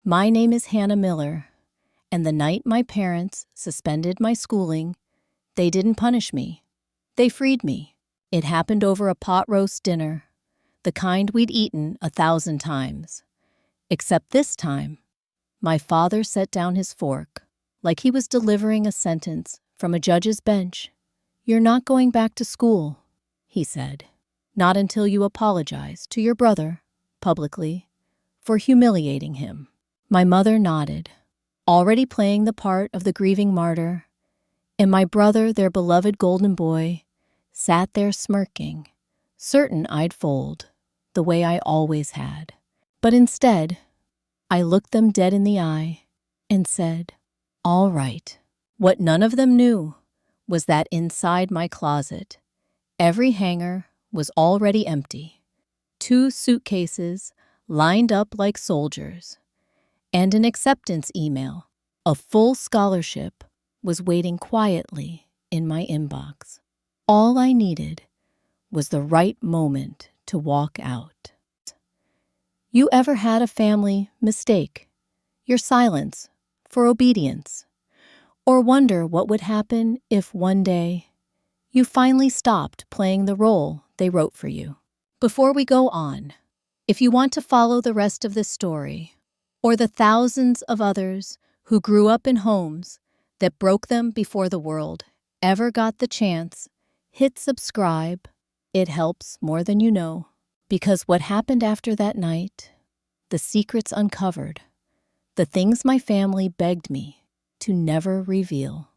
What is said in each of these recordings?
My name is Hannah Miller, and the night my parents suspended my schooling, they didn't punish me. They freed me. It happened over a pot roast dinner, the kind we'd eaten 1,000 times. Except this time, my father set down his fork like he was delivering a sentence from a judge's bench. "You're not going back to school," he said. "Not until you apologize to your brother, publicly, for humiliating him." My mother nodded, already playing the part of the grieving martyr, and my brother, their beloved golden boy, sat there smirking, certain I'd fold, the way I always had. But instead, I looked them dead in the eye and said, "All right." What none of them knew was that inside my closet, every hanger was already empty. 2 suitcases lined up like soldiers, and an acceptance email, a full scholarship, was waiting quietly in my inbox. All I needed was the right moment to walk out. You ever had a family mistake your silence for obedience, or wonder what would happen if one day you finally stopped playing the role they wrote for you? Before we go on, if you want to follow the rest of this story, or the thousands of others who grew up in homes that broke them before the world ever got the chance, hit subscribe. It helps more than you know, because what happened after that night, the secrets uncovered, the things my family begged me to never reveal,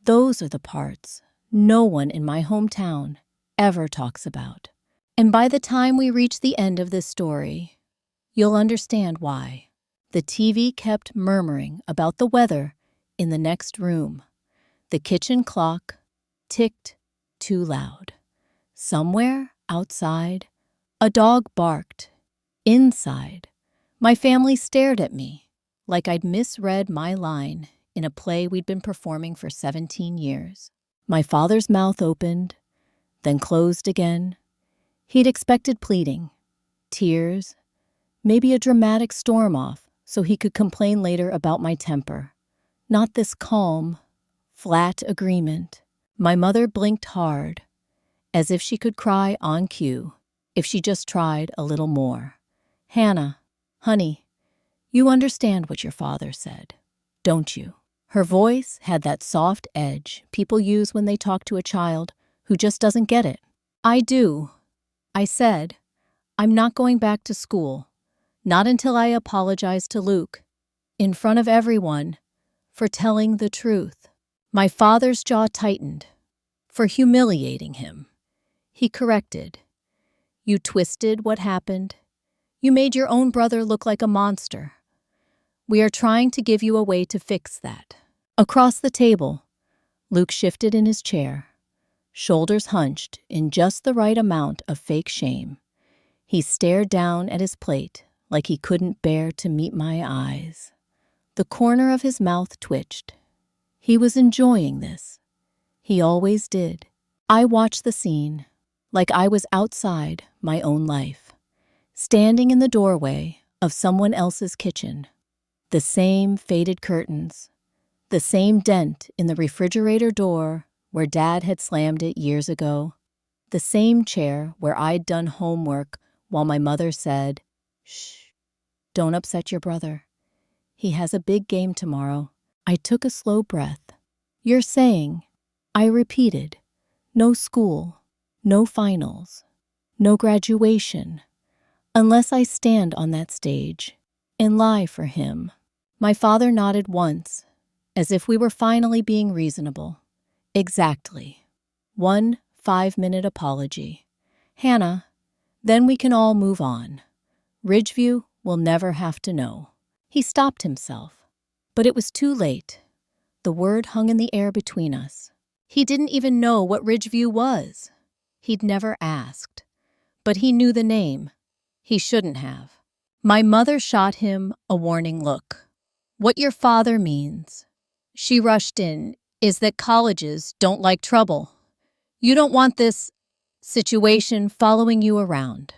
those are the parts no one in my hometown ever talks about. And by the time we reach the end of this story, you'll understand why. The TV kept murmuring about the weather in the next room. The kitchen clock ticked too loud. Somewhere outside, a dog barked. Inside, my family stared at me like I'd misread my line in a play we'd been performing for 17 years. My father's mouth opened, then closed again. He'd expected pleading, tears, maybe a dramatic storm-off so he could complain later about my temper. Not this calm, flat agreement. My mother blinked hard, as if she could cry on cue if she just tried a little more. "Hannah, honey, you understand what your father said, don't you?" Her voice had that soft edge people use when they talk to a child who just doesn't get it. "I do," I said. "I'm not going back to school, not until I apologize to Luke, in front of everyone, for telling the truth." My father's jaw tightened. "For humiliating him." He corrected. "You twisted what happened. You made your own brother look like a monster. We are trying to give you a way to fix that." Across the table, Luke shifted in his chair, shoulders hunched in just the right amount of fake shame. He stared down at his plate like he couldn't bear to meet my eyes. The corner of his mouth twitched. He was enjoying this. He always did. I watched the scene like I was outside my own life, standing in the doorway of someone else's kitchen. The same faded curtains, the same dent in the refrigerator door where Dad had slammed it years ago, the same chair where I'd done homework while my mother said, "Shh, don't upset your brother. He has a big game tomorrow." I took a slow breath. "You're saying," I repeated, "no school, no finals, no graduation, unless I stand on that stage and lie for him." My father nodded once, as if we were finally being reasonable. "Exactly. 1 5-minute apology. Hannah, then we can all move on. Ridgeview will never have to know." He stopped himself, but it was too late. The word hung in the air between us. He didn't even know what Ridgeview was. He'd never asked, but he knew the name. He shouldn't have. My mother shot him a warning look. "What your father means," she rushed in, "is that colleges don't like trouble. You don't want this situation following you around.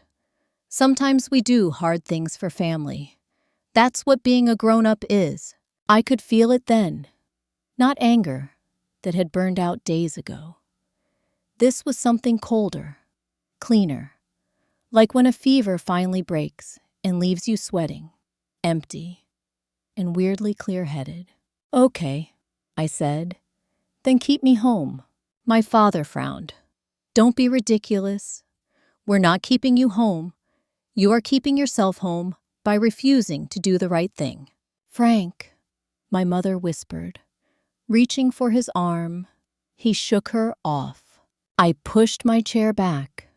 Sometimes we do hard things for family. That's what being a grown-up is. I could feel it then. Not anger that had burned out days ago. This was something colder, cleaner, like when a fever finally breaks and leaves you sweating, empty, and weirdly clear-headed. "Okay," I said, "then keep me home." My father frowned. "Don't be ridiculous. We're not keeping you home. You are keeping yourself home by refusing to do the right thing." "Frank," my mother whispered, reaching for his arm. He shook her off. I pushed my chair back,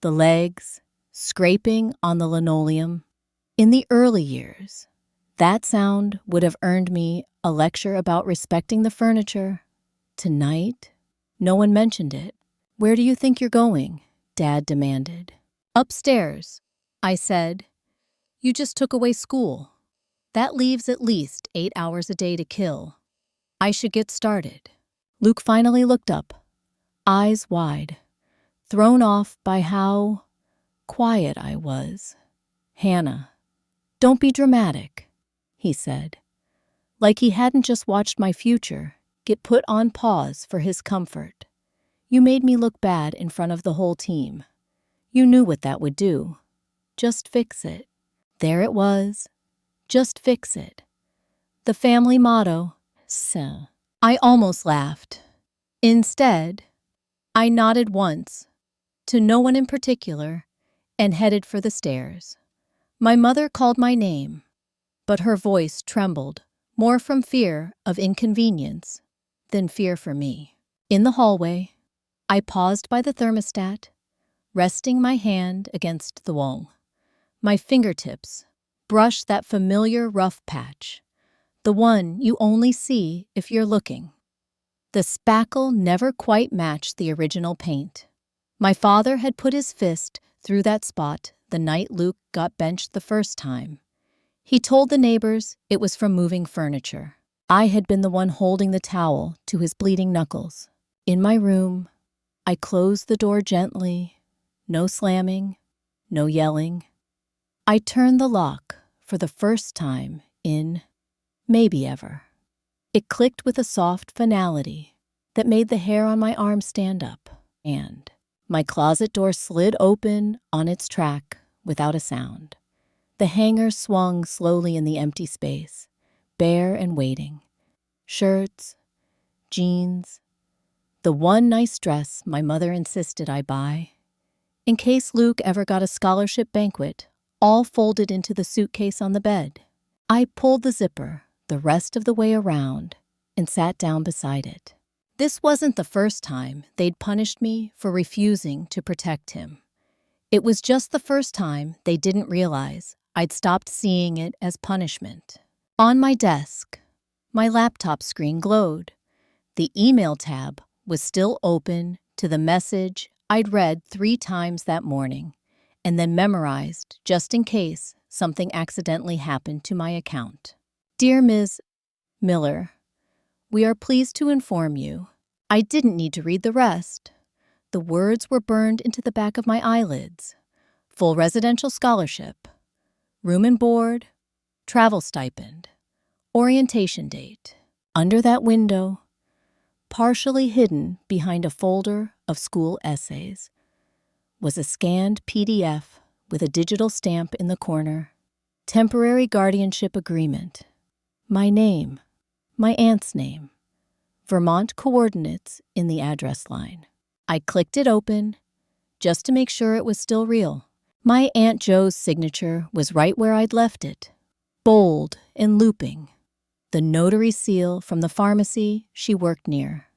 the legs scraping on the linoleum. In the early years, that sound would have earned me a lecture about respecting the furniture. Tonight, no one mentioned it. "Where do you think you're going?" Dad demanded. "Upstairs," I said. "You just took away school. That leaves at least 8 hours a day to kill. I should get started." Luke finally looked up, eyes wide, thrown off by how quiet I was. "Hannah, don't be dramatic," he said, like he hadn't just watched my future get put on pause for his comfort. "You made me look bad in front of the whole team. You knew what that would do. Just fix it." There it was. Just fix it. The family motto. So I almost laughed. Instead, I nodded once, to no one in particular, and headed for the stairs. My mother called my name, but her voice trembled, more from fear of inconvenience than fear for me. In the hallway, I paused by the thermostat, resting my hand against the wall. My fingertips brushed that familiar rough patch, the one you only see if you're looking. The spackle never quite matched the original paint. My father had put his fist through that spot the night Luke got benched the first time. He told the neighbors it was from moving furniture. I had been the one holding the towel to his bleeding knuckles. In my room, I closed the door gently, no slamming, no yelling. I turned the lock for the first time in maybe ever. It clicked with a soft finality that made the hair on my arm stand up, and my closet door slid open on its track without a sound. The hanger swung slowly in the empty space, bare and waiting. Shirts, jeans, the one nice dress my mother insisted I buy, in case Luke ever got a scholarship banquet, all folded into the suitcase on the bed. I pulled the zipper the rest of the way around and sat down beside it. This wasn't the first time they'd punished me for refusing to protect him. It was just the first time they didn't realize I'd stopped seeing it as punishment. On my desk, my laptop screen glowed. The email tab was still open to the message I'd read 3 times that morning and then memorized just in case something accidentally happened to my account. "Dear Ms. Miller, we are pleased to inform you." I didn't need to read the rest. The words were burned into the back of my eyelids. Full residential scholarship, room and board, travel stipend, orientation date. Under that window, partially hidden behind a folder of school essays, was a scanned PDF with a digital stamp in the corner. Temporary guardianship agreement. My name, my aunt's name, Vermont coordinates in the address line. I clicked it open just to make sure it was still real. My Aunt Jo's signature was right where I'd left it, bold and looping. The notary seal from the pharmacy she worked near.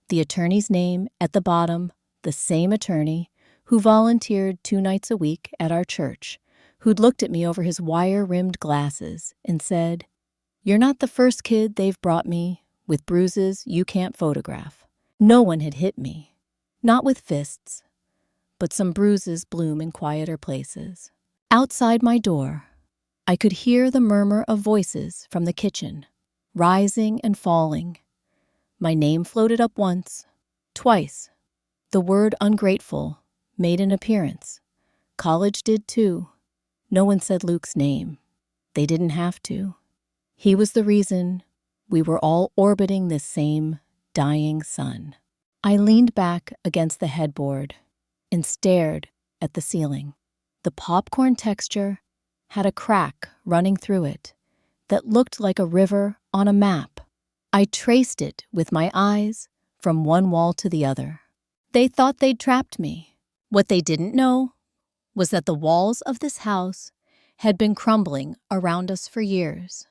The attorney's name at the bottom, the same attorney who volunteered 2 nights a week at our church, who'd looked at me over his wire-rimmed glasses and said, "You're not the first kid they've brought me with bruises you can't photograph." No one had hit me, not with fists, but some bruises bloom in quieter places. Outside my door, I could hear the murmur of voices from the kitchen, rising and falling. My name floated up once, twice. The word ungrateful made an appearance. College did too. No one said Luke's name. They didn't have to. He was the reason we were all orbiting this same dying sun. I leaned back against the headboard and stared at the ceiling. The popcorn texture had a crack running through it that looked like a river on a map. I traced it with my eyes from one wall to the other. They thought they'd trapped me. What they didn't know was that the walls of this house had been crumbling around us for years.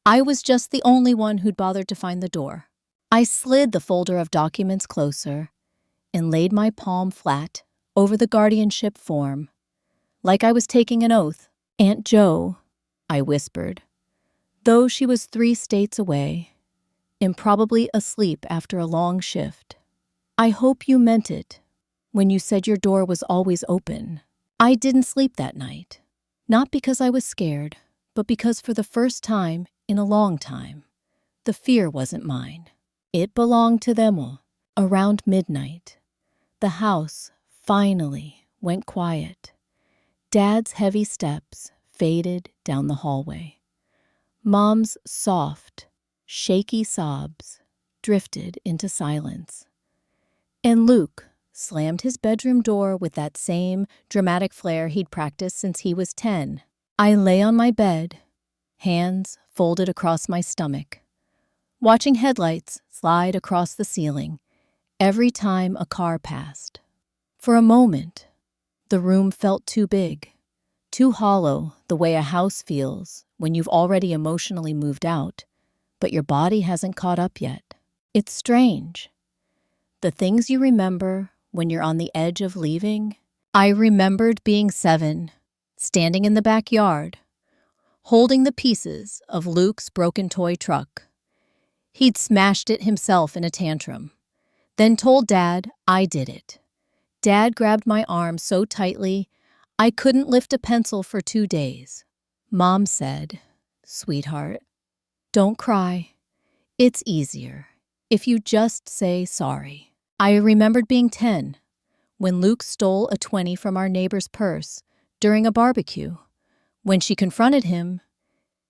I was just the only one who'd bothered to find the door. I slid the folder of documents closer and laid my palm flat over the guardianship form, like I was taking an oath. "Aunt Jo," I whispered, though she was 3 states away and probably asleep after a long shift. "I hope you meant it when you said your door was always open." I didn't sleep that night, not because I was scared, but because for the first time in a long time, the fear wasn't mine. It belonged to them all. Around midnight, the house finally went quiet. Dad's heavy steps faded down the hallway. Mom's soft, shaky sobs drifted into silence. And Luke slammed his bedroom door with that same dramatic flair he'd practiced since he was 10. I lay on my bed, hands folded across my stomach, watching headlights slide across the ceiling every time a car passed. For a moment, the room felt too big, too hollow, the way a house feels when you've already emotionally moved out, but your body hasn't caught up yet. It's strange. The things you remember when you're on the edge of leaving. I remembered being 7, standing in the backyard, holding the pieces of Luke's broken toy truck. He'd smashed it himself in a tantrum, then told Dad I did it. Dad grabbed my arm so tightly I couldn't lift a pencil for 2 days. Mom said, "Sweetheart, don't cry. It's easier if you just say sorry." I remembered being 10 when Luke stole a 20 from our neighbor's purse during a barbecue. When she confronted him,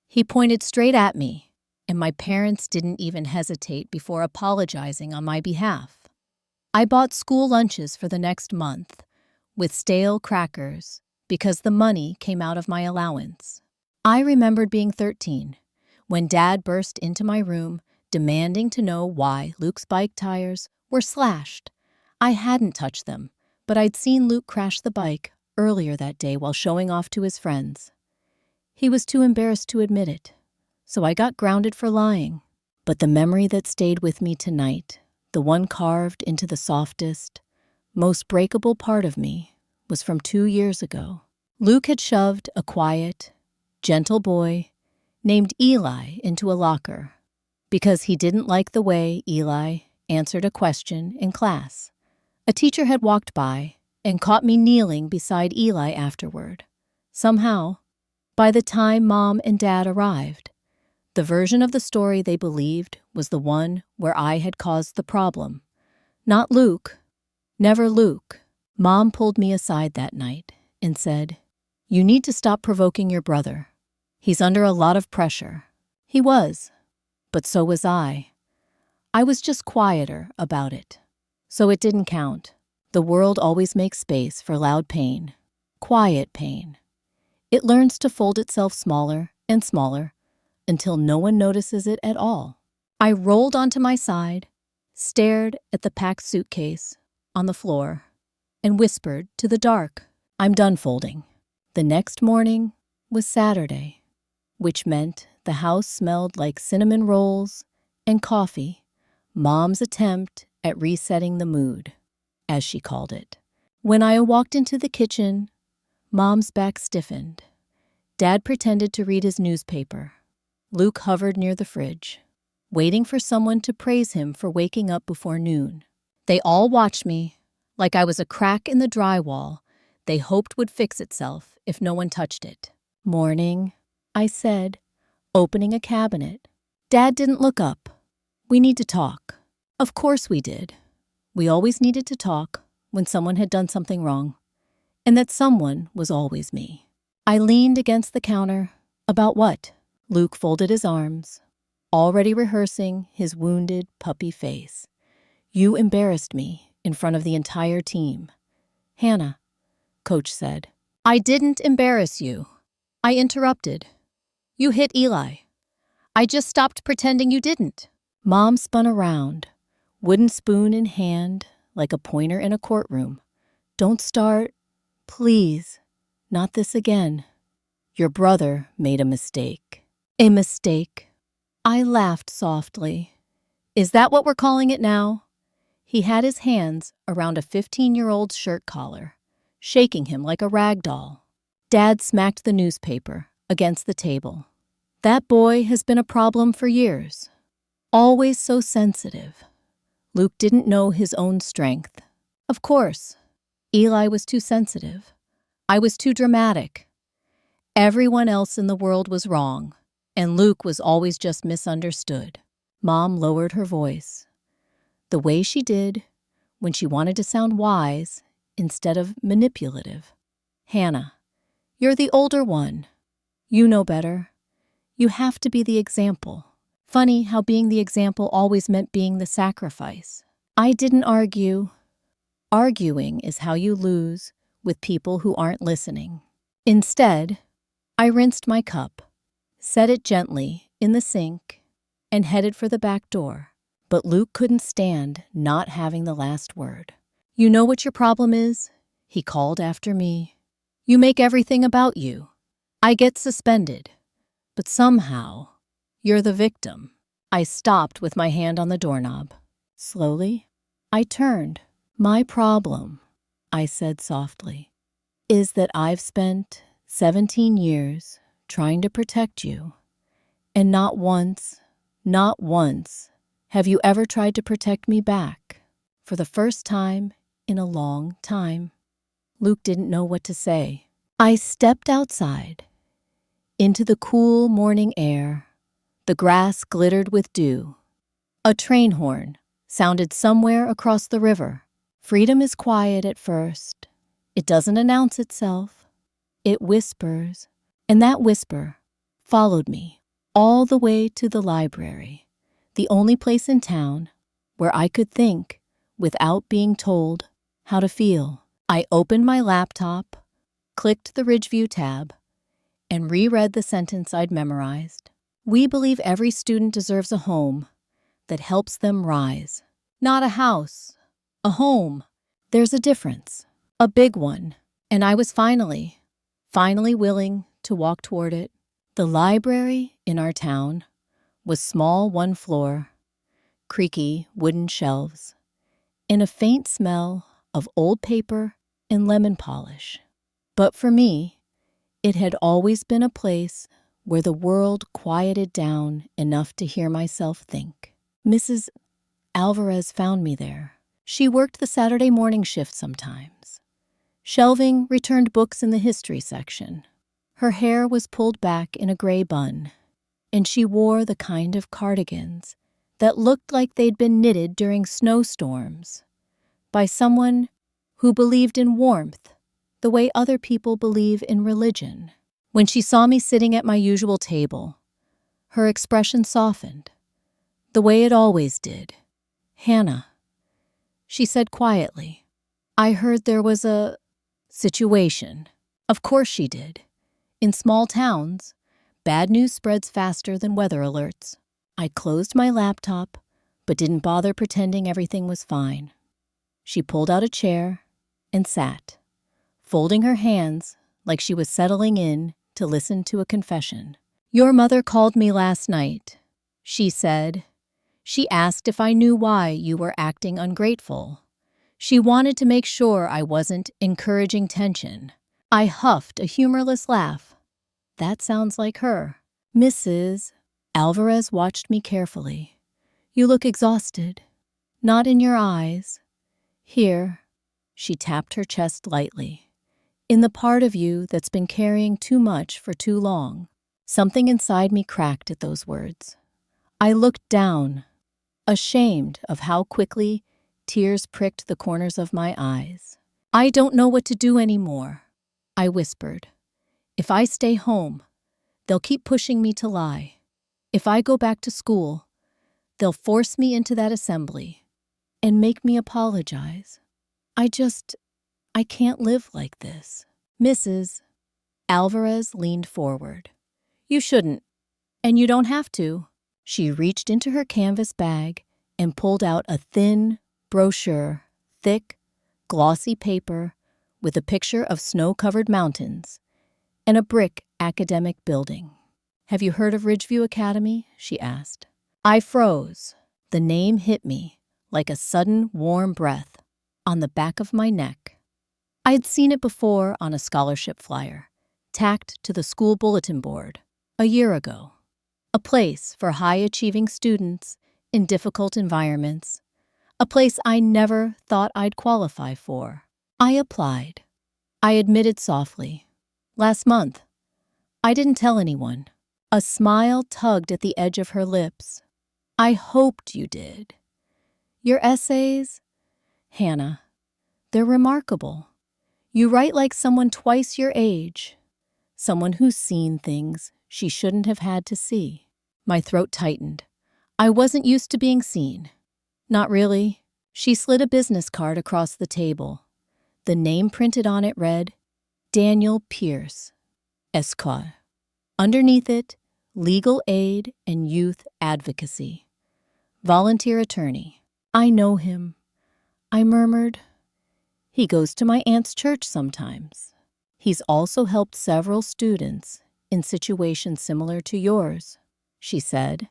he pointed straight at me, and my parents didn't even hesitate before apologizing on my behalf. I bought school lunches for the next month with stale crackers because the money came out of my allowance. I remembered being 13 when Dad burst into my room demanding to know why Luke's bike tires were slashed. I hadn't touched them, but I'd seen Luke crash the bike earlier that day while showing off to his friends. He was too embarrassed to admit it, so I got grounded for lying. But the memory that stayed with me tonight, the one carved into the softest, most breakable part of me, was from 2 years ago. Luke had shoved a quiet, gentle boy named Eli into a locker because he didn't like the way Eli answered a question in class. A teacher had walked by and caught me kneeling beside Eli afterward. Somehow, by the time Mom and Dad arrived, the version of the story they believed was the one where I had caused the problem. Not Luke. Never Luke. Mom pulled me aside that night and said, "You need to stop provoking your brother. He's under a lot of pressure." He was, but so was I. I was just quieter about it, so it didn't count. The world always makes space for loud pain, quiet pain. It learns to fold itself smaller and smaller until no one notices it at all. I rolled onto my side, stared at the packed suitcase on the floor, and whispered to the dark, "I'm done folding." The next morning was Saturday, which meant the house smelled like cinnamon rolls and coffee, Mom's attempt at resetting the mood, as she called it. When I walked into the kitchen, Mom's back stiffened. Dad pretended to read his newspaper. Luke hovered near the fridge, waiting for someone to praise him for waking up before noon. They all watched me like I was a crack in the drywall they hoped would fix itself if no one touched it. "Morning," I said, opening a cabinet. Dad didn't look up. "We need to talk." Of course we did. We always needed to talk when someone had done something wrong, and that someone was always me. I leaned against the counter, About what? Luke folded his arms, already rehearsing his wounded puppy face. You embarrassed me in front of the entire team. Hannah, Coach said. I didn't embarrass you. I interrupted. You hit Eli. I just stopped pretending you didn't. Mom spun around, wooden spoon in hand, like a pointer in a courtroom. Don't start. Please. Not this again. Your brother made a mistake. A mistake. I laughed softly. Is that what we're calling it now? He had his hands around a 15-year-old's shirt collar, shaking him like a rag doll. Dad smacked the newspaper against the table. That boy has been a problem for years. Always so sensitive. Luke didn't know his own strength. Of course, Eli was too sensitive. I was too dramatic. Everyone else in the world was wrong, and Luke was always just misunderstood. Mom lowered her voice, the way she did when she wanted to sound wise instead of manipulative. Hannah, you're the older one. You know better. You have to be the example. Funny how being the example always meant being the sacrifice. I didn't argue. Arguing is how you lose with people who aren't listening. Instead, I rinsed my cup, set it gently in the sink, and headed for the back door. But Luke couldn't stand not having the last word. You know what your problem is? He called after me. You make everything about you. I get suspended. But somehow, you're the victim. I stopped with my hand on the doorknob. Slowly, I turned. My problem, I said softly, is that I've spent 17 years trying to protect you, and not once have you ever tried to protect me back. For the first time in a long time. Luke didn't know what to say. I stepped outside, into the cool morning air. The grass glittered with dew. A train horn sounded somewhere across the river. Freedom is quiet at first. It doesn't announce itself. It whispers, and that whisper followed me all the way to the library, the only place in town where I could think without being told how to feel. I opened my laptop, clicked the Ridgeview tab, and reread the sentence I'd memorized. We believe every student deserves a home that helps them rise. Not a house, a home. There's a difference, a big one, and I was finally willing to walk toward it. The library in our town was small, one floor, creaky wooden shelves, and a faint smell of old paper and lemon polish. But for me, it had always been a place where the world quieted down enough to hear myself think. Mrs. Alvarez found me there. She worked the Saturday morning shift sometimes. Shelving returned books in the history section. Her hair was pulled back in a gray bun, and she wore the kind of cardigans that looked like they'd been knitted during snowstorms by someone who believed in warmth the way other people believe in religion. When she saw me sitting at my usual table, her expression softened, the way it always did. Hannah, she said quietly, I heard there was a situation. Of course she did. In small towns, bad news spreads faster than weather alerts. I closed my laptop, but didn't bother pretending everything was fine. She pulled out a chair and sat, folding her hands like she was settling in to listen to a confession. Your mother called me last night, she said. She asked if I knew why you were acting ungrateful. She wanted to make sure I wasn't encouraging tension. I huffed a humorless laugh. That sounds like her. Mrs. Alvarez watched me carefully. You look exhausted. Not in your eyes. Here, she tapped her chest lightly. In the part of you that's been carrying too much for too long. Something inside me cracked at those words. I looked down, ashamed of how quickly tears pricked the corners of my eyes. I don't know what to do anymore, I whispered. If I stay home, They'll keep pushing me to lie. If I go back to school, they'll force me into that assembly and make me apologize. I can't live like this. Mrs. Alvarez leaned forward. You shouldn't, and you don't have to. She reached into her canvas bag and pulled out a thin brochure, thick, glossy paper with a picture of snow-covered mountains and a brick academic building. Have you heard of Ridgeview Academy? She asked. I froze. The name hit me like a sudden warm breath on the back of my neck. I had seen it before on a scholarship flyer, tacked to the school bulletin board a year ago. A place for high-achieving students in difficult environments. A place I never thought I'd qualify for. I applied. I admitted softly. Last month. I didn't tell anyone. A smile tugged at the edge of her lips. I hoped you did. Your essays, Hannah, they're remarkable. You write like someone twice your age. Someone who's seen things she shouldn't have had to see. My throat tightened. I wasn't used to being seen. Not really. She slid a business card across the table. The name printed on it read, Daniel Pierce, Esquire. Underneath it, legal aid and youth advocacy. Volunteer attorney. I know him. I murmured. He goes to my aunt's church sometimes. He's also helped several students in situations similar to yours, she said,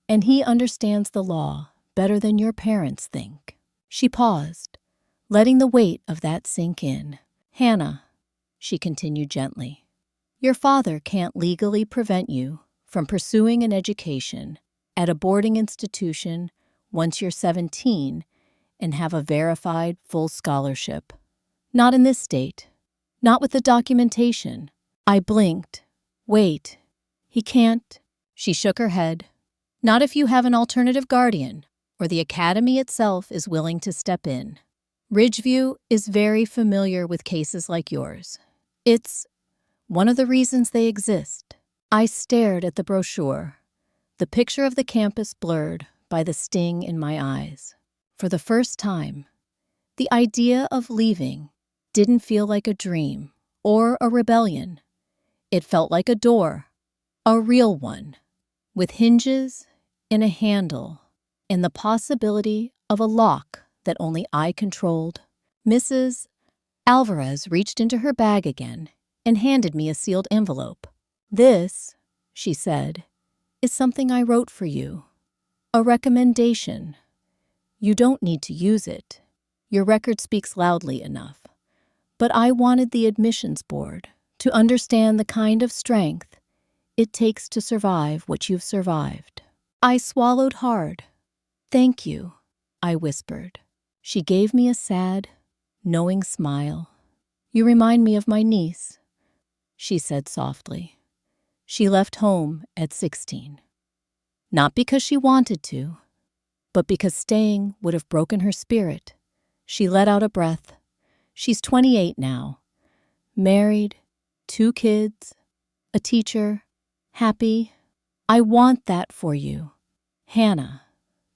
and he understands the law better than your parents think. She paused, letting the weight of that sink in. Hannah, she continued gently, your father can't legally prevent you from pursuing an education at a boarding institution once you're 17 and have a verified full scholarship. Not in this state. Not with the documentation. I blinked. Wait. He can't. She shook her head. Not if you have an alternative guardian, or the academy itself is willing to step in. Ridgeview is very familiar with cases like yours. It's one of the reasons they exist. I stared at the brochure, the picture of the campus blurred by the sting in my eyes. For the first time, the idea of leaving didn't feel like a dream or a rebellion. It felt like a door, a real one, with hinges and a handle, and the possibility of a lock that only I controlled. Mrs. Alvarez reached into her bag again and handed me a sealed envelope. This, she said, is something I wrote for you. A recommendation. You don't need to use it. Your record speaks loudly enough. But I wanted the admissions board to understand the kind of strength it takes to survive what you've survived. I swallowed hard. Thank you, I whispered. She gave me a sad, knowing smile. You remind me of my niece, she said softly. She left home at 16. Not because she wanted to, but because staying would have broken her spirit. She let out a breath. She's 28 now. Married, 2 kids, a teacher, happy. I want that for you. Hannah,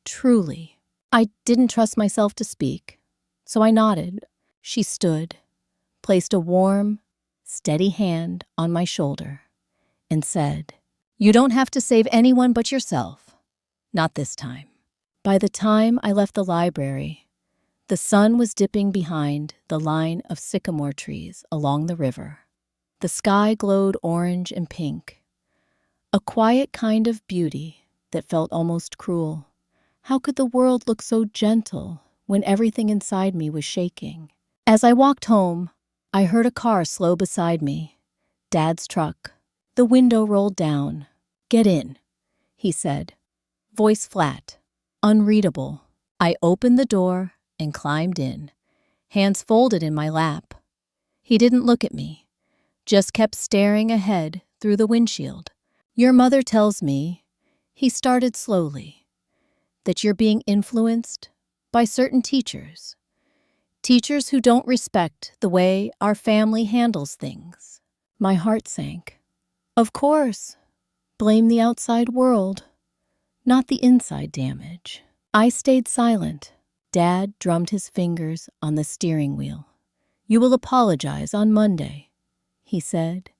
truly. I didn't trust myself to speak, so I nodded. She stood, placed a warm, steady hand on my shoulder, and said, You don't have to save anyone but yourself. Not this time. By the time I left the library, the sun was dipping behind the line of sycamore trees along the river. The sky glowed orange and pink, a quiet kind of beauty that felt almost cruel. How could the world look so gentle when everything inside me was shaking? As I walked home, I heard a car slow beside me. Dad's truck. The window rolled down. Get in, he said, voice flat, unreadable. I opened the door and climbed in, hands folded in my lap. He didn't look at me, just kept staring ahead through the windshield. Your mother tells me, he started slowly, that you're being influenced by certain teachers. Teachers who don't respect the way our family handles things. My heart sank. Of course. Blame the outside world, not the inside damage. I stayed silent. Dad drummed his fingers on the steering wheel. You will apologize on Monday, he said.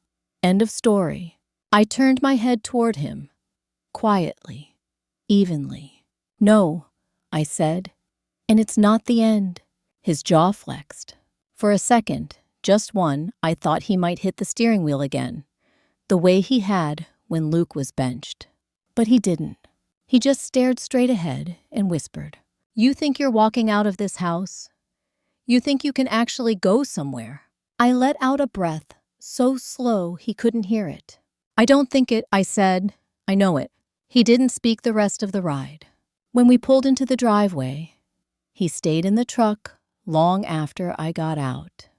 End of story. I turned my head toward him, quietly, evenly. No, I said, and it's not the end. His jaw flexed. For a second, just one, I thought he might hit the steering wheel again, the way he had when Luke was benched. But he didn't. He just stared straight ahead and whispered, You think you're walking out of this house? You think you can actually go somewhere? I let out a breath, so slow he couldn't hear it. I don't think it, I said. I know it. He didn't speak the rest of the ride. When we pulled into the driveway, he stayed in the truck long after I got out.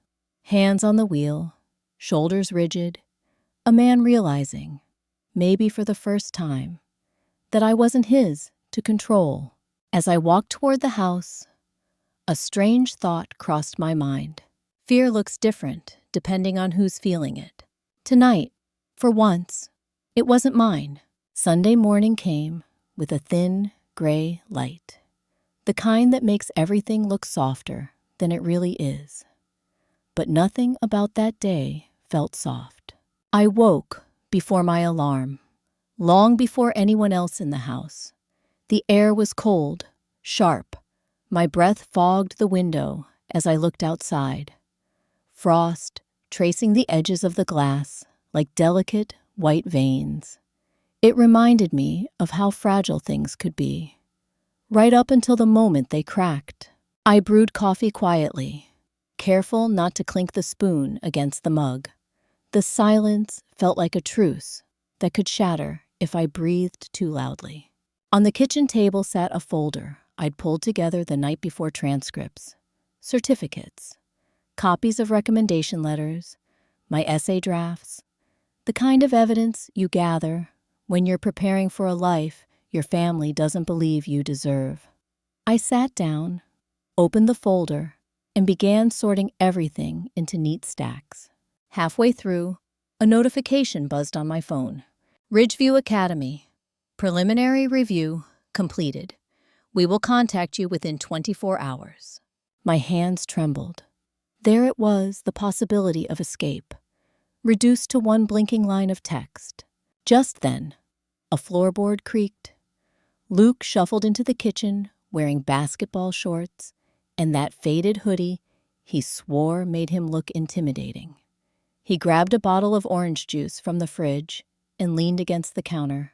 Hands on the wheel, shoulders rigid, a man realizing, maybe for the first time, that I wasn't his to control. As I walked toward the house, a strange thought crossed my mind. Fear looks different depending on who's feeling it. Tonight, for once, it wasn't mine. Sunday morning came with a thin, gray light, the kind that makes everything look softer than it really is. But nothing about that day felt soft. I woke before my alarm, long before anyone else in the house. The air was cold, sharp. My breath fogged the window as I looked outside. Frost tracing the edges of the glass like delicate white veins. It reminded me of how fragile things could be, right up until the moment they cracked. I brewed coffee quietly, careful not to clink the spoon against the mug. The silence felt like a truce that could shatter if I breathed too loudly. On the kitchen table sat a folder I'd pulled together the night before: transcripts, certificates, copies of recommendation letters, my essay drafts, the kind of evidence you gather when you're preparing for a life your family doesn't believe you deserve. I sat down, opened the folder, and began sorting everything into neat stacks. Halfway through, a notification buzzed on my phone. Ridgeview Academy. Preliminary review completed. We will contact you within 24 hours. My hands trembled. There it was, the possibility of escape, reduced to one blinking line of text. Just then, a floorboard creaked. Luke shuffled into the kitchen wearing basketball shorts and that faded hoodie he swore made him look intimidating. He grabbed a bottle of orange juice from the fridge and leaned against the counter,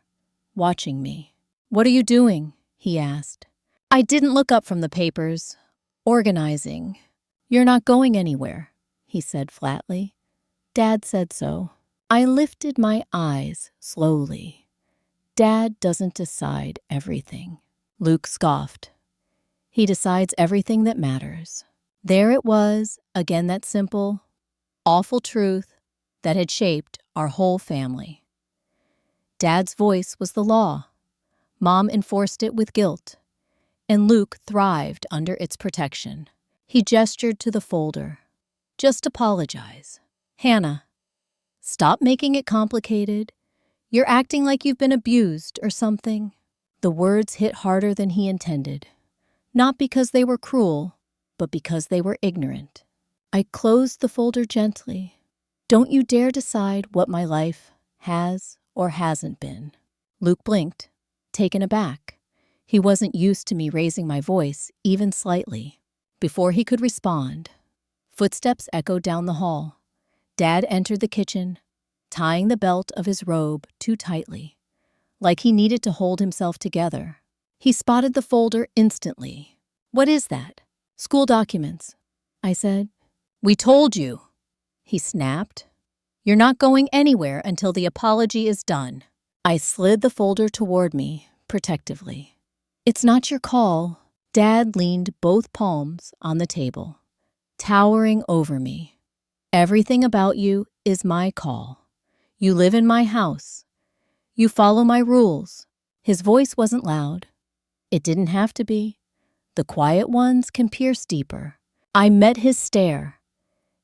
watching me. What are you doing? He asked. I didn't look up from the papers. Organizing. You're not going anywhere, he said flatly. Dad said so. I lifted my eyes slowly. Dad doesn't decide everything. Luke scoffed. He decides everything that matters. There it was, again, that simple, awful truth that had shaped our whole family. Dad's voice was the law. Mom enforced it with guilt, and Luke thrived under its protection. He gestured to the folder. Just apologize. Hannah, stop making it complicated. You're acting like you've been abused or something. The words hit harder than he intended, not because they were cruel, but because they were ignorant. I closed the folder gently. Don't you dare decide what my life has or hasn't been. Luke blinked, taken aback. He wasn't used to me raising my voice, even slightly. Before he could respond, footsteps echoed down the hall. Dad entered the kitchen, tying the belt of his robe too tightly, like he needed to hold himself together. He spotted the folder instantly. What is that? School documents, I said. We told you, he snapped. You're not going anywhere until the apology is done. I slid the folder toward me, protectively. It's not your call. Dad leaned both palms on the table, towering over me. Everything about you is my call. You live in my house. You follow my rules. His voice wasn't loud. It didn't have to be. The quiet ones can pierce deeper. I met his stare,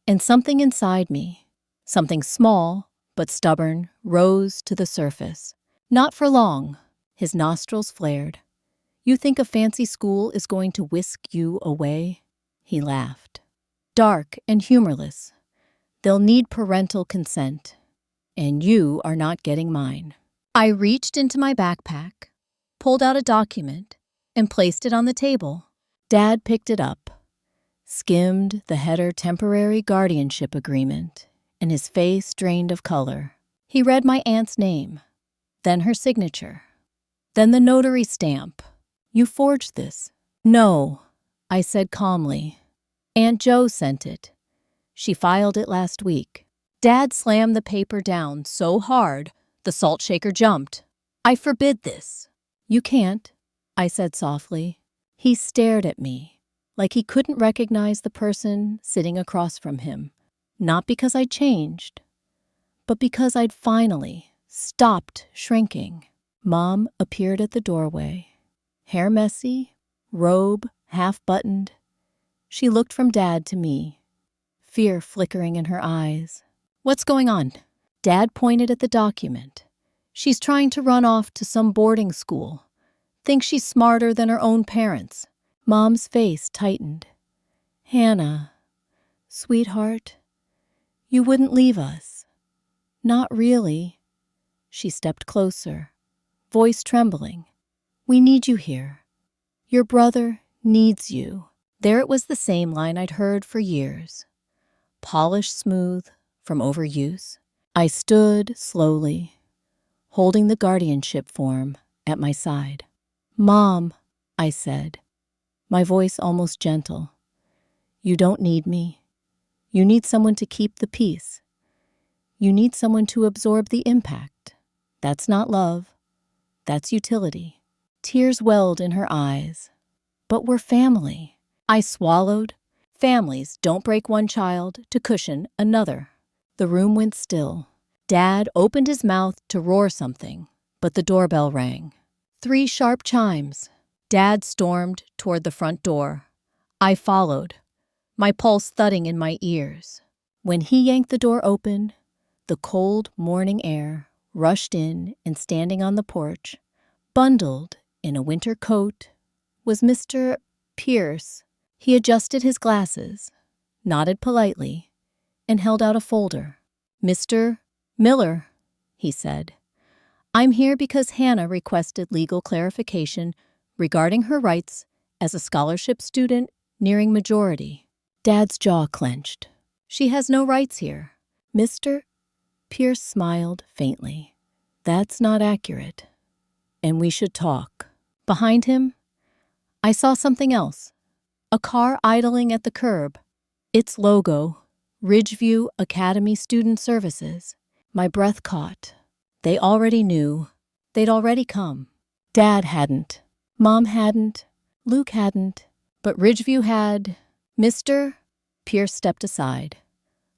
and something inside me, something small but stubborn, rose to the surface. Not for long. His nostrils flared. You think a fancy school is going to whisk you away? He laughed. Dark and humorless. They'll need parental consent. And you are not getting mine. I reached into my backpack, pulled out a document, and placed it on the table. Dad picked it up, skimmed the header temporary guardianship agreement, and his face drained of color. He read my aunt's name, then her signature, then the notary stamp. You forged this. No, I said calmly. Aunt Jo sent it. She filed it last week. Dad slammed the paper down so hard, the salt shaker jumped. I forbid this. You can't, I said softly. He stared at me, like he couldn't recognize the person sitting across from him. Not because I'd changed, but because I'd finally stopped shrinking. Mom appeared at the doorway, hair messy, robe half-buttoned. She looked from Dad to me, fear flickering in her eyes. What's going on? Dad pointed at the document. She's trying to run off to some boarding school. Thinks she's smarter than her own parents. Mom's face tightened. Hannah, sweetheart, you wouldn't leave us. Not really. She stepped closer, voice trembling. We need you here. Your brother needs you. There it was, the same line I'd heard for years. Polished smooth from overuse. I stood slowly, holding the guardianship form at my side. Mom, I said, my voice almost gentle. You don't need me. You need someone to keep the peace. You need someone to absorb the impact. That's not love. That's utility. Tears welled in her eyes. But we're family. I swallowed. Families don't break one child to cushion another. The room went still. Dad opened his mouth to roar something, but the doorbell rang. 3 sharp chimes. Dad stormed toward the front door. I followed, my pulse thudding in my ears. When he yanked the door open, the cold morning air rushed in, and standing on the porch, bundled in a winter coat, was Mr. Pierce. He adjusted his glasses, nodded politely, and held out a folder. Mr. Miller, he said, I'm here because Hannah requested legal clarification regarding her rights as a scholarship student nearing majority. Dad's jaw clenched. She has no rights here. Mr. Pierce smiled faintly. That's not accurate, and we should talk. Behind him, I saw something else. A car idling at the curb. Its logo, Ridgeview Academy Student Services. My breath caught. They already knew. They'd already come. Dad hadn't. Mom hadn't. Luke hadn't. But Ridgeview had. Mr. Pierce stepped aside,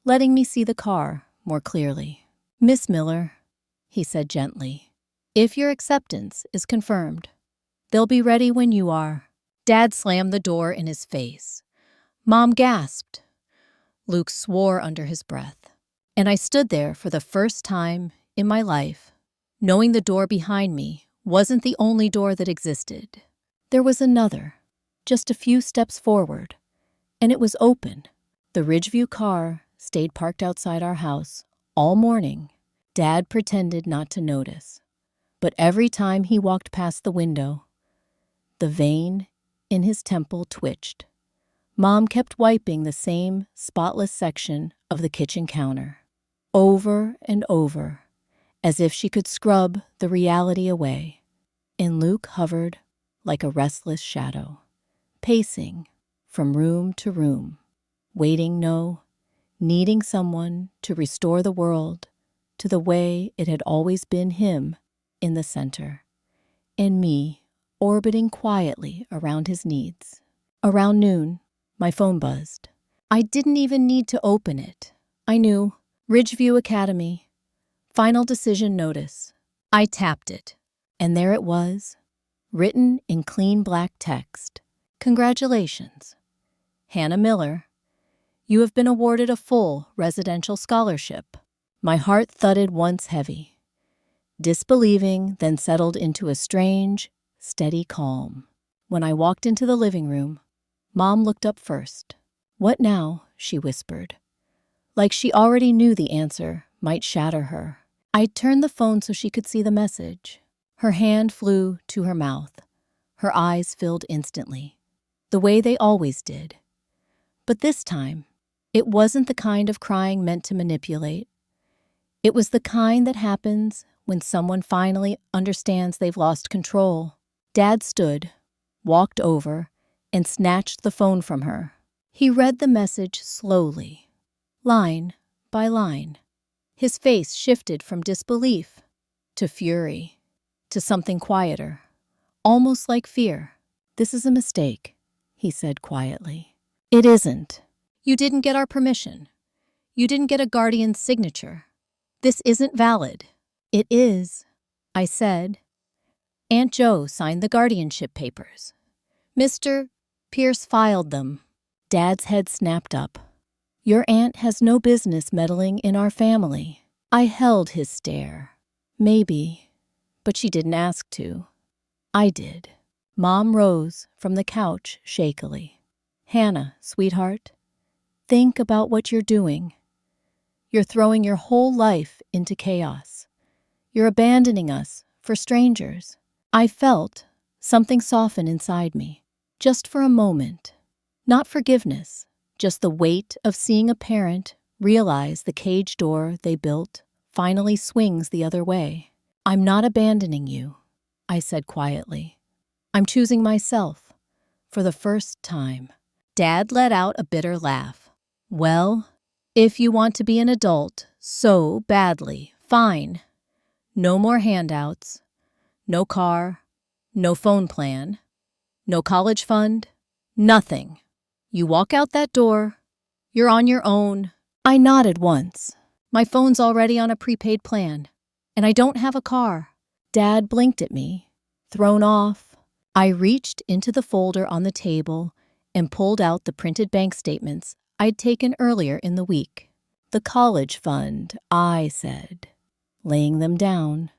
letting me see the car more clearly. Miss Miller, he said gently, if your acceptance is confirmed, they'll be ready when you are. Dad slammed the door in his face. Mom gasped. Luke swore under his breath. And I stood there for the first time in my life, knowing the door behind me wasn't the only door that existed. There was another, just a few steps forward, and it was open. The Ridgeview car stayed parked outside our house all morning. Dad pretended not to notice, but every time he walked past the window, the vein in his temple twitched. Mom kept wiping the same spotless section of the kitchen counter, over and over, as if she could scrub the reality away. And Luke hovered like a restless shadow, pacing from room to room, waiting, needing someone to restore the world to the way it had always been, him in the center, and me orbiting quietly around his needs. Around noon, my phone buzzed. I didn't even need to open it. I knew. Ridgeview Academy. Final decision notice. I tapped it, and there it was, written in clean black text. Congratulations, Hannah Miller. You have been awarded a full residential scholarship. My heart thudded once heavy. Disbelieving then settled into a strange, steady calm. When I walked into the living room, Mom looked up first. "What now?" she whispered. Like she already knew the answer might shatter her. I turned the phone so she could see the message. Her hand flew to her mouth. Her eyes filled instantly, the way they always did. But this time, it wasn't the kind of crying meant to manipulate. It was the kind that happens when someone finally understands they've lost control. Dad stood, walked over, and snatched the phone from her. He read the message slowly, line by line. His face shifted from disbelief to fury, to something quieter, almost like fear. "This is a mistake," he said quietly. "It isn't. You didn't get our permission. You didn't get a guardian's signature. This isn't valid." "It is," I said. "Aunt Jo signed the guardianship papers. Mr. Pierce filed them." Dad's head snapped up. "Your aunt has no business meddling in our family." I held his stare. Maybe, but she didn't ask to. I did. Mom rose from the couch shakily. "Hannah, sweetheart, think about what you're doing. You're throwing your whole life into chaos. You're abandoning us for strangers." I felt something soften inside me, just for a moment. Not forgiveness, just the weight of seeing a parent realize the cage door they built finally swings the other way. "I'm not abandoning you," I said quietly. "I'm choosing myself, for the first time." Dad let out a bitter laugh. "Well, if you want to be an adult so badly, fine. No more handouts, no car, no phone plan, no college fund, nothing. You walk out that door, you're on your own." I nodded once. "My phone's already on a prepaid plan, and I don't have a car." Dad blinked at me, thrown off. I reached into the folder on the table and pulled out the printed bank statements I'd taken earlier in the week. "The college fund," I said, laying them down.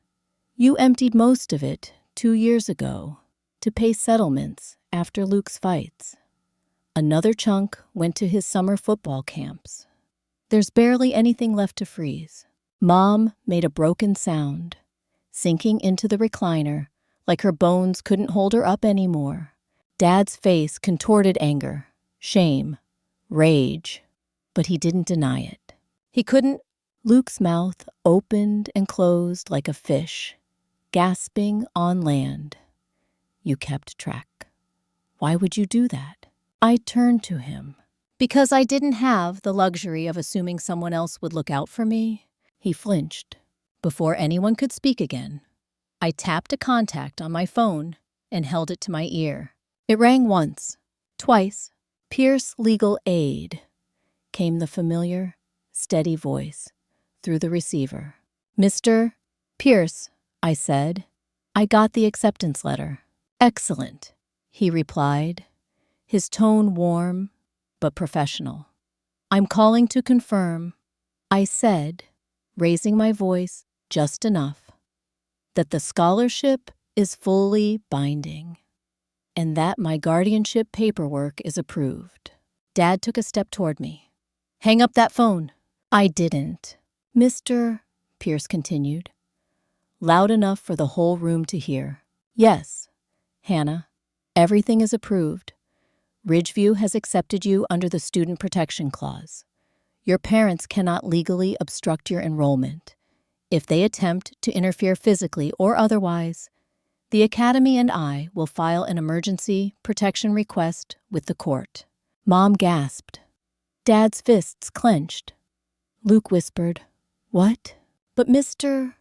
"You emptied most of it 2 years ago to pay settlements after Luke's fights. Another chunk went to his summer football camps. There's barely anything left to freeze." Mom made a broken sound, sinking into the recliner like her bones couldn't hold her up anymore. Dad's face contorted anger, shame, rage, but he didn't deny it. He couldn't. Luke's mouth opened and closed like a fish, gasping on land. "You kept track. Why would you do that?" I turned to him. "Because I didn't have the luxury of assuming someone else would look out for me." He flinched. Before anyone could speak again, I tapped a contact on my phone and held it to my ear. It rang once, twice. "Pierce Legal Aid," came the familiar, steady voice through the receiver. "Mr. Pierce," I said. "I got the acceptance letter." "Excellent," he replied, his tone warm but professional. "I'm calling to confirm," I said, raising my voice just enough, "that the scholarship is fully binding and that my guardianship paperwork is approved." Dad took a step toward me. "Hang up that phone." I didn't. "Mr. Pierce continued, loud enough for the whole room to hear. "Yes, Hannah, everything is approved. Ridgeview has accepted you under the Student Protection Clause. Your parents cannot legally obstruct your enrollment. If they attempt to interfere physically or otherwise, the Academy and I will file an emergency protection request with the court." Mom gasped. Dad's fists clenched. Luke whispered, "What?" But Mr.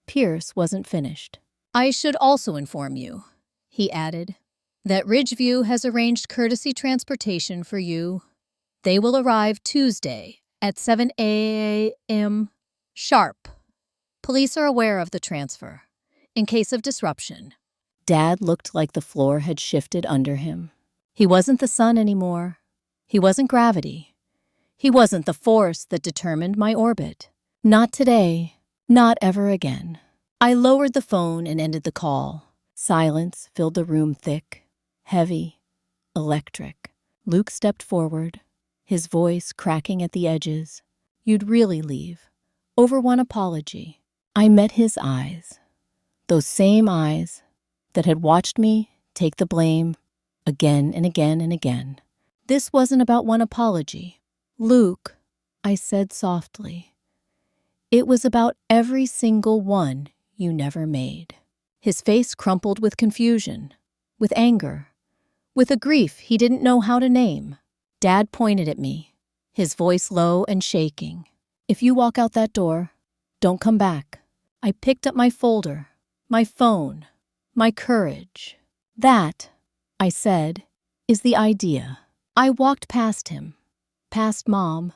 Pierce wasn't finished. "I should also inform you," he added, "that Ridgeview has arranged courtesy transportation for you. They will arrive Tuesday at 7 a.m. sharp. Police are aware of the transfer, in case of disruption." Dad looked like the floor had shifted under him. He wasn't the sun anymore. He wasn't gravity. He wasn't the force that determined my orbit. Not today. Not ever again. I lowered the phone and ended the call. Silence filled the room thick, heavy, electric. Luke stepped forward, his voice cracking at the edges. You'd really leave. Over one apology. I met his eyes. Those same eyes that had watched me take the blame again and again and again. This wasn't about one apology. Luke, I said softly. It was about every single one you never made. His face crumpled with confusion, with anger, with a grief he didn't know how to name. Dad pointed at me, his voice low and shaking. If you walk out that door, don't come back. I picked up my folder, my phone, my courage. That, I said, is the idea. I walked past him, past Mom,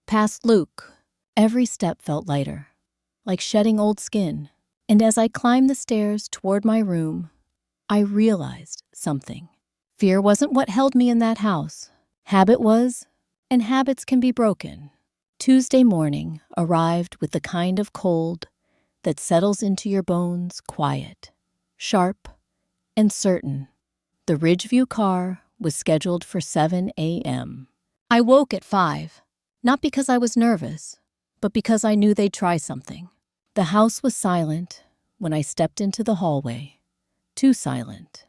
past Luke. Every step felt lighter, like shedding old skin. And as I climbed the stairs toward my room, I realized something. Fear wasn't what held me in that house. Habit was, and habits can be broken. Tuesday morning arrived with the kind of cold that settles into your bones quiet, sharp, and certain. The Ridgeview car was scheduled for 7 a.m. I woke at 5, not because I was nervous, but because I knew they'd try something. The house was silent when I stepped into the hallway. Too silent.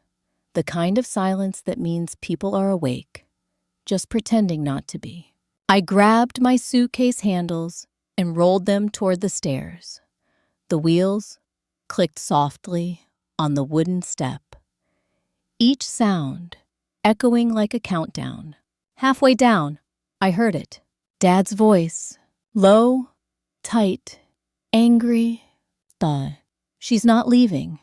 The kind of silence that means people are awake, just pretending not to be. I grabbed my suitcase handles and rolled them toward the stairs. The wheels clicked softly on the wooden step. Each sound echoing like a countdown. Halfway down, I heard it. Dad's voice. Low, tight, angry, thud. She's not leaving.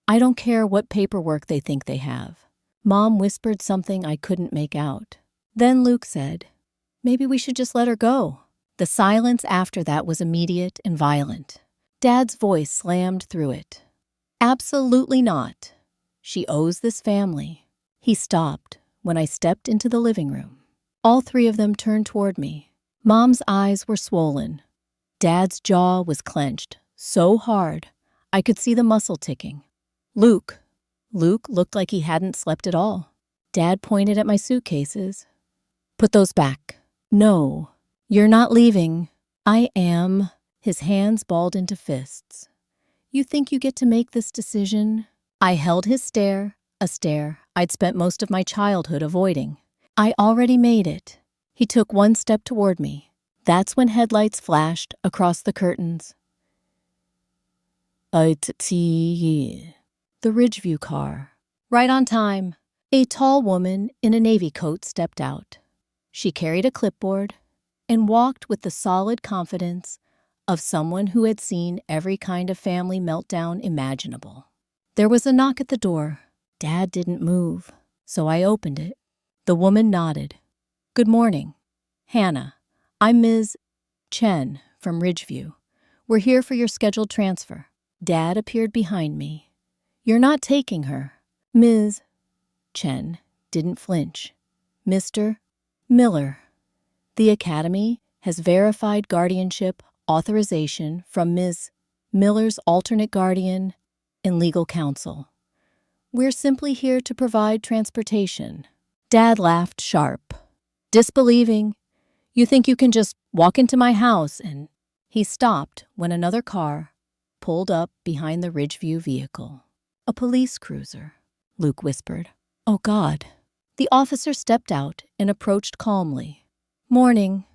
I don't care what paperwork they think they have. Mom whispered something I couldn't make out. Then Luke said, maybe we should just let her go. The silence after that was immediate and violent. Dad's voice slammed through it. Absolutely not. She owes this family. He stopped when I stepped into the living room. All three of them turned toward me. Mom's eyes were swollen. Dad's jaw was clenched so hard I could see the muscle ticking. Luke looked like he hadn't slept at all. Dad pointed at my suitcases. Put those back. No, you're not leaving. I am. His hands balled into fists. You think you get to make this decision? I held his stare, a stare I'd spent most of my childhood avoiding. I already made it. He took one step toward me. That's when headlights flashed across the curtains. The Ridgeview car. Right on time. A tall woman in a navy coat stepped out. She carried a clipboard and walked with the solid confidence of someone who had seen every kind of family meltdown imaginable. There was a knock at the door. Dad didn't move, so I opened it. The woman nodded. Good morning. Hannah, I'm Ms. Chen from Ridgeview. We're here for your scheduled transfer. Dad appeared behind me. You're not taking her. Ms. Chen didn't flinch. Mr. Miller. The Academy has verified guardianship authorization from Ms. Miller's alternate guardian and legal counsel. We're simply here to provide transportation. Dad laughed sharp. Disbelieving, you think you can just walk into my house and... He stopped when another car pulled up behind the Ridgeview vehicle. A police cruiser, Luke whispered. Oh, God. The officer stepped out and approached calmly. Morning.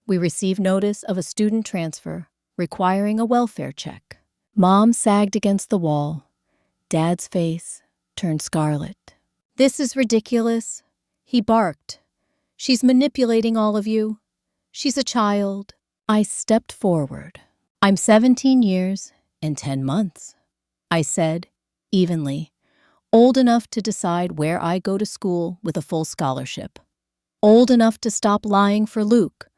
We received notice of a student transfer requiring a welfare check. Mom sagged against the wall. Dad's face turned scarlet. This is ridiculous, he barked. She's manipulating all of you. She's a child. I stepped forward. I'm 17 years and 10 months, I said, evenly, old enough to decide where I go to school with a full scholarship. Old enough to stop lying for Luke.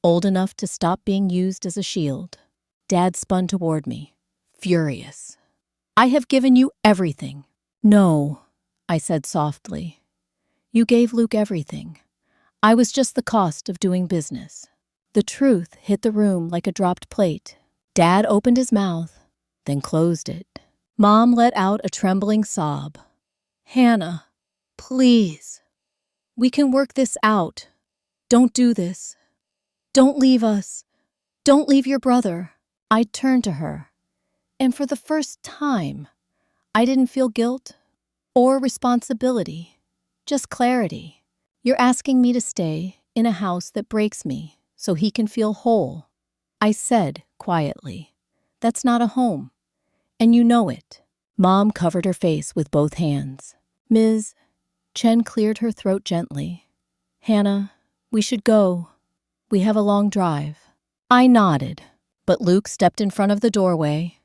Old enough to stop being used as a shield. Dad spun toward me, furious. I have given you everything. No, I said softly. You gave Luke everything. I was just the cost of doing business. The truth hit the room like a dropped plate. Dad opened his mouth, then closed it. Mom let out a trembling sob. Hannah, please. We can work this out. Don't do this. Don't leave us. Don't leave your brother. I turned to her, and for the first time, I didn't feel guilt or responsibility, just clarity. You're asking me to stay in a house that breaks me so he can feel whole. I said quietly, that's not a home, and you know it. Mom covered her face with both hands. Ms. Chen cleared her throat gently. Hannah, we should go. We have a long drive. I nodded, but Luke stepped in front of the doorway,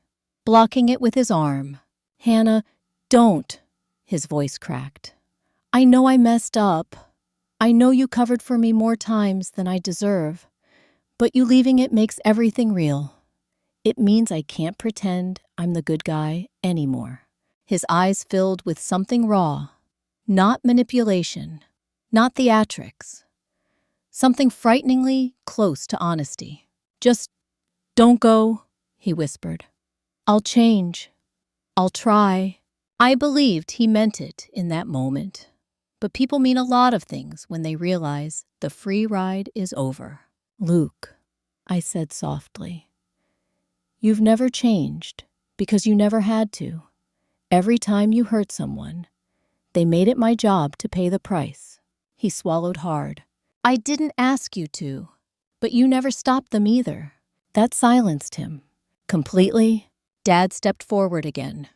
blocking it with his arm. Hannah, don't, his voice cracked. I know I messed up. I know you covered for me more times than I deserve, but you leaving it makes everything real. It means I can't pretend I'm the good guy anymore. His eyes filled with something raw, not manipulation, not theatrics, something frighteningly close to honesty. Just don't go, he whispered. I'll change. I'll try. I believed he meant it in that moment. But people mean a lot of things when they realize the free ride is over. Luke, I said softly, you've never changed because you never had to. Every time you hurt someone, they made it my job to pay the price. He swallowed hard. I didn't ask you to, but you never stopped them either. That silenced him. Completely, Dad stepped forward again.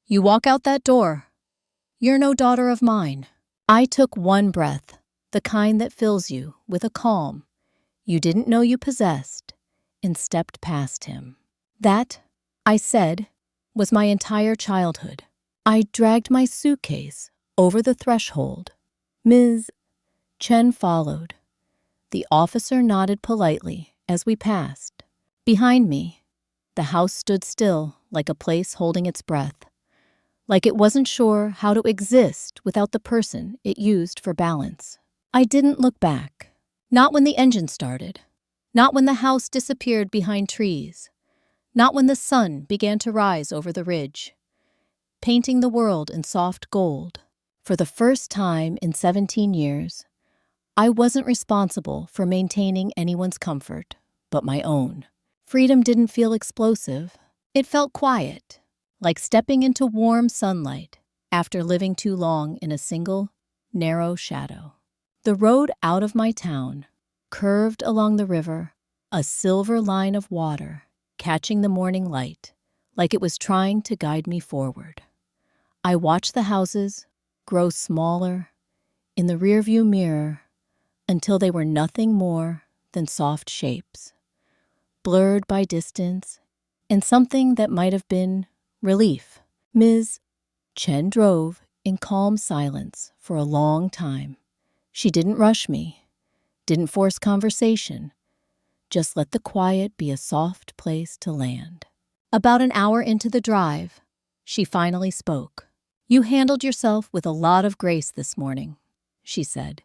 You walk out that door. You're no daughter of mine. I took one breath, the kind that fills you with a calm you didn't know you possessed, and stepped past him. That, I said, was my entire childhood. I dragged my suitcase over the threshold. Ms. Chen followed. The officer nodded politely as we passed. Behind me, the house stood still like a place holding its breath, like it wasn't sure how to exist without the person it used for balance. I didn't look back. Not when the engine started. Not when the house disappeared behind trees. Not when the sun began to rise over the ridge, painting the world in soft gold. For the first time in 17 years, I wasn't responsible for maintaining anyone's comfort but my own. Freedom didn't feel explosive. It felt quiet, like stepping into warm sunlight after living too long in a single, narrow shadow. The road out of my town curved along the river, a silver line of water catching the morning light like it was trying to guide me forward. I watched the houses grow smaller in the rearview mirror until they were nothing more than soft shapes, blurred by distance and something that might have been relief. Ms. Chen drove in calm silence for a long time. She didn't rush me, didn't force conversation, just let the quiet be a soft place to land. About an hour into the drive, she finally spoke. You handled yourself with a lot of grace this morning, she said.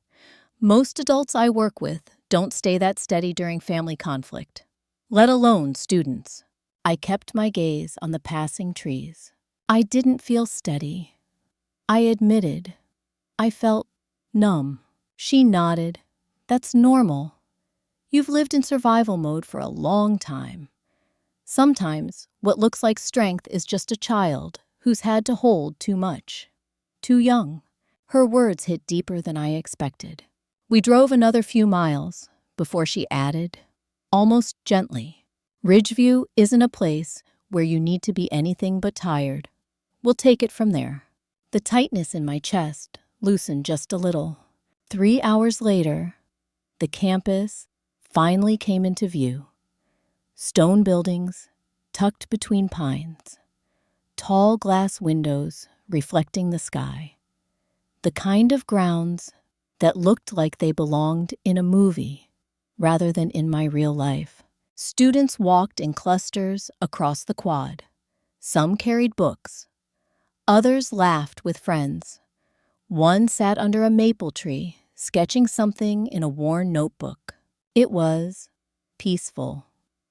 Most adults I work with don't stay that steady during family conflict, let alone students. I kept my gaze on the passing trees. I didn't feel steady. I admitted. I felt numb. She nodded. That's normal. You've lived in survival mode for a long time. Sometimes what looks like strength is just a child who's had to hold too much. Too young. Her words hit deeper than I expected. We drove another few miles before she added, almost gently, Ridgeview isn't a place where you need to be anything but tired. We'll take it from there. The tightness in my chest loosened just a little. 3 hours later, the campus finally came into view. Stone buildings tucked between pines. Tall glass windows reflecting the sky. The kind of grounds that looked like they belonged in a movie rather than in my real life. Students walked in clusters across the quad. Some carried books. Others laughed with friends. One sat under a maple tree, sketching something in a worn notebook. It was peaceful.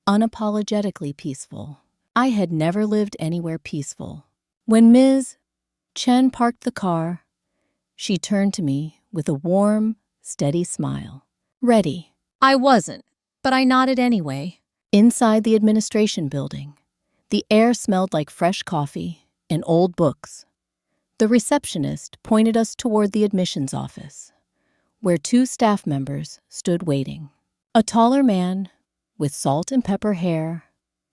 unapologetically peaceful. I had never lived anywhere peaceful. When Ms. Chen parked the car, she turned to me with a warm, steady smile. Ready. I wasn't, but I nodded anyway. Inside the administration building, the air smelled like fresh coffee and old books. The receptionist pointed us toward the admissions office, where 2 staff members stood waiting. A taller man, with salt and pepper hair,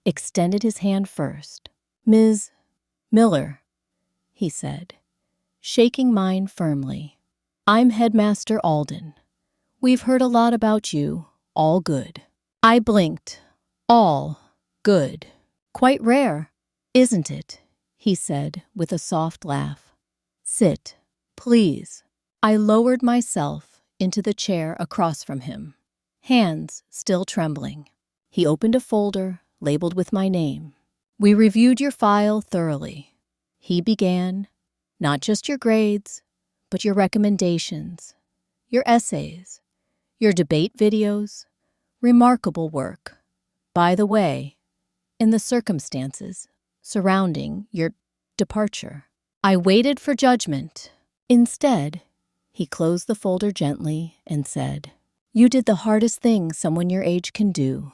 extended his hand first. Ms. Miller, he said, shaking mine firmly. I'm Headmaster Alden. We've heard a lot about you. All good. I blinked. All good. Quite rare, isn't it? He said with a soft laugh. Sit, please. I lowered myself into the chair across from him, hands still trembling. He opened a folder labeled with my name. We reviewed your file thoroughly. He began, not just your grades, but your recommendations, your essays, your debate videos. Remarkable work. By the way, in the circumstances surrounding your departure, I waited for judgment. Instead, he closed the folder gently and said, You did the hardest thing someone your age can do.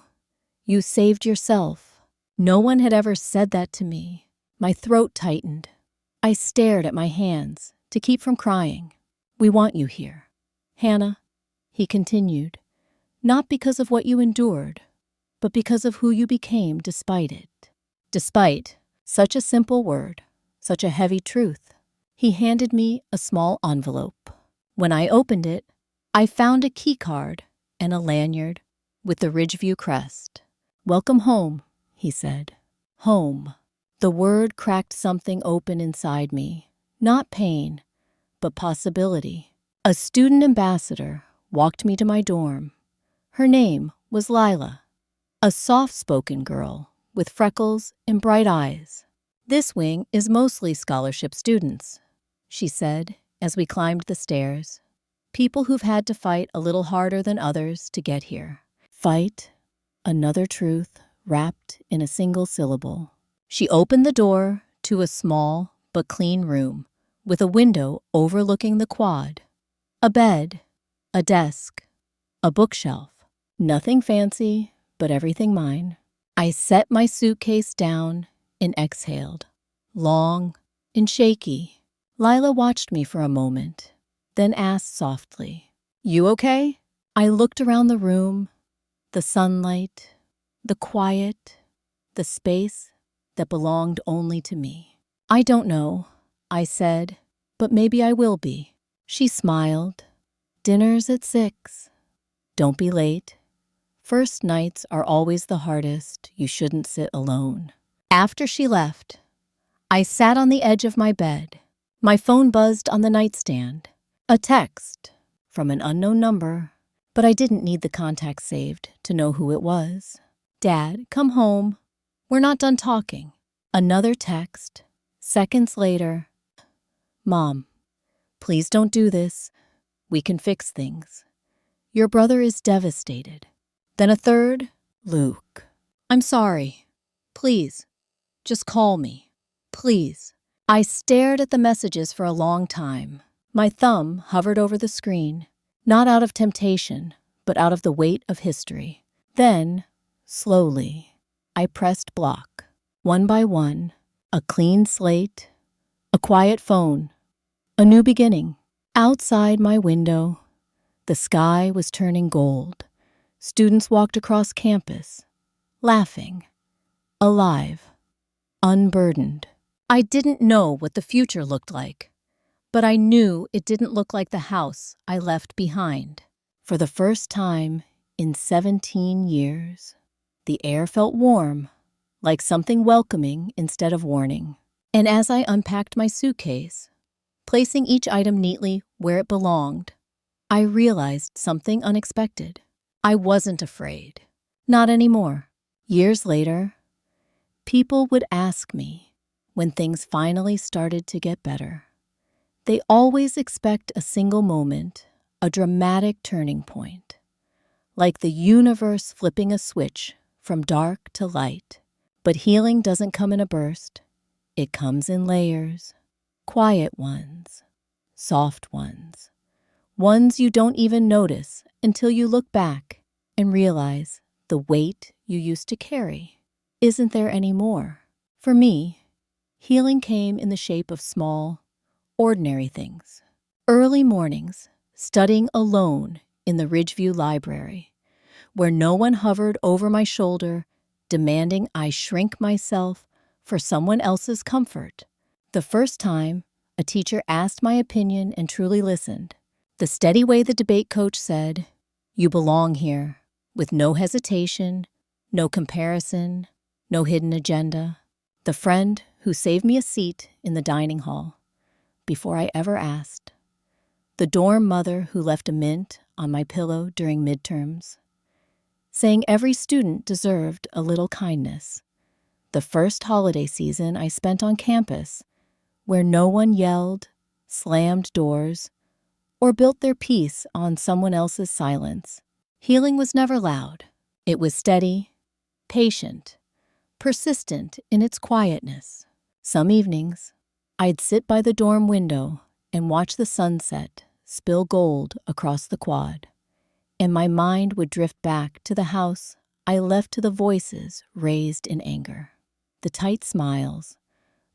You saved yourself. No one had ever said that to me. My throat tightened. I stared at my hands to keep from crying. We want you here. Hannah, he continued, not because of what you endured, but because of who you became despite it. Despite, such a simple word, such a heavy truth. He handed me a small envelope. When I opened it, I found a key card and a lanyard with the Ridgeview crest. Welcome home, he said. Home. The word cracked something open inside me. Not pain, but possibility. A student ambassador walked me to my dorm. Her name was Lila, a soft-spoken girl with freckles and bright eyes. This wing is mostly scholarship students, she said as we climbed the stairs. People who've had to fight a little harder than others to get here. Fight, another truth wrapped in a single syllable. She opened the door to a small but clean room with a window overlooking the quad. A bed, a desk, a bookshelf. Nothing fancy, but everything mine. I set my suitcase down and exhaled, long and shaky. Lila watched me for a moment, then asked softly, You okay? I looked around the room, the sunlight, the quiet, the space that belonged only to me. I don't know, I said, but maybe I will be. She smiled. Dinner's at 6. Don't be late. First nights are always the hardest. You shouldn't sit alone. After she left, I sat on the edge of my bed. My phone buzzed on the nightstand. A text from an unknown number, but I didn't need the contact saved to know who it was. Dad, come home. We're not done talking. Another text. Seconds later. Mom, please don't do this. We can fix things. Your brother is devastated. Then a third. Luke, I'm sorry. Please, just call me. Please. I stared at the messages for a long time. My thumb hovered over the screen, not out of temptation, but out of the weight of history. Then, slowly, I pressed block. One by one, a clean slate, a quiet phone, a new beginning. Outside my window, the sky was turning gold. Students walked across campus, laughing, alive, unburdened. I didn't know what the future looked like, but I knew it didn't look like the house I left behind. For the first time in 17 years, the air felt warm, like something welcoming instead of warning. And as I unpacked my suitcase, placing each item neatly where it belonged, I realized something unexpected. I wasn't afraid. Not anymore. Years later, people would ask me when things finally started to get better. They always expect a single moment, a dramatic turning point, like the universe flipping a switch from dark to light. But healing doesn't come in a burst. It comes in layers. Quiet ones, soft ones, ones you don't even notice until you look back and realize the weight you used to carry isn't there anymore. For me, healing came in the shape of small, ordinary things. Early mornings, studying alone in the Ridgeview Library, where no one hovered over my shoulder, demanding I shrink myself for someone else's comfort. The first time a teacher asked my opinion and truly listened. The steady way the debate coach said, "You belong here," with no hesitation, no comparison, no hidden agenda. The friend who saved me a seat in the dining hall before I ever asked. The dorm mother who left a mint on my pillow during midterms, saying every student deserved a little kindness. The first holiday season I spent on campus, where no one yelled, slammed doors, or built their peace on someone else's silence. Healing was never loud. It was steady, patient, persistent in its quietness. Some evenings, I'd sit by the dorm window and watch the sunset spill gold across the quad, and my mind would drift back to the house I left to the voices raised in anger. The tight smiles,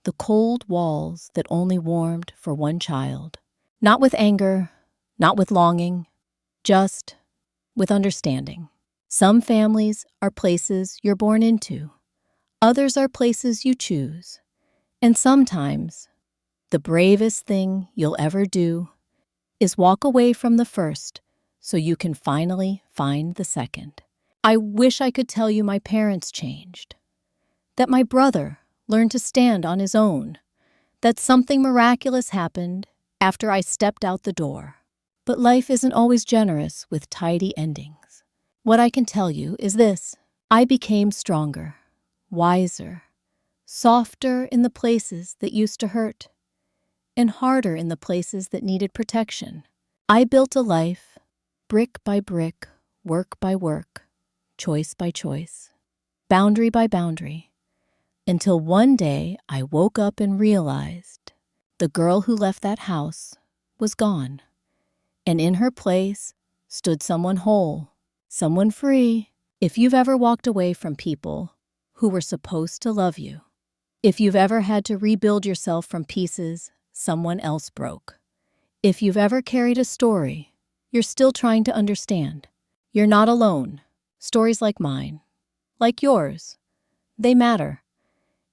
the cold walls that only warmed for one child. Not with anger, not with longing, just with understanding. Some families are places you're born into. Others are places you choose. And sometimes, the bravest thing you'll ever do is walk away from the first so you can finally find the second. I wish I could tell you my parents changed, that my brother learned to stand on his own, that something miraculous happened after I stepped out the door. But life isn't always generous with tidy endings. What I can tell you is this: I became stronger, wiser, softer in the places that used to hurt, and harder in the places that needed protection. I built a life, brick by brick, work by work, choice by choice, boundary by boundary, until one day I woke up and realized the girl who left that house was gone, and in her place stood someone whole, someone free. If you've ever walked away from people who were supposed to love you, if you've ever had to rebuild yourself from pieces someone else broke, if you've ever carried a story you're still trying to understand, you're not alone. Stories like mine, like yours, they matter,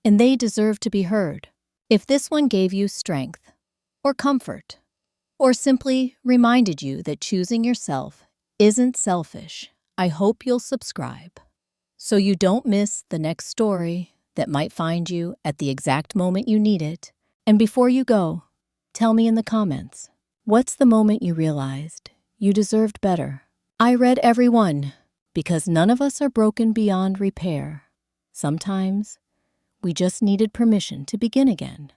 and they deserve to be heard. If this one gave you strength, or comfort, or simply reminded you that choosing yourself isn't selfish, I hope you'll subscribe so you don't miss the next story that might find you at the exact moment you need it. And before you go, tell me in the comments, what's the moment you realized you deserved better? I read every one, because none of us are broken beyond repair. Sometimes we just needed permission to begin again.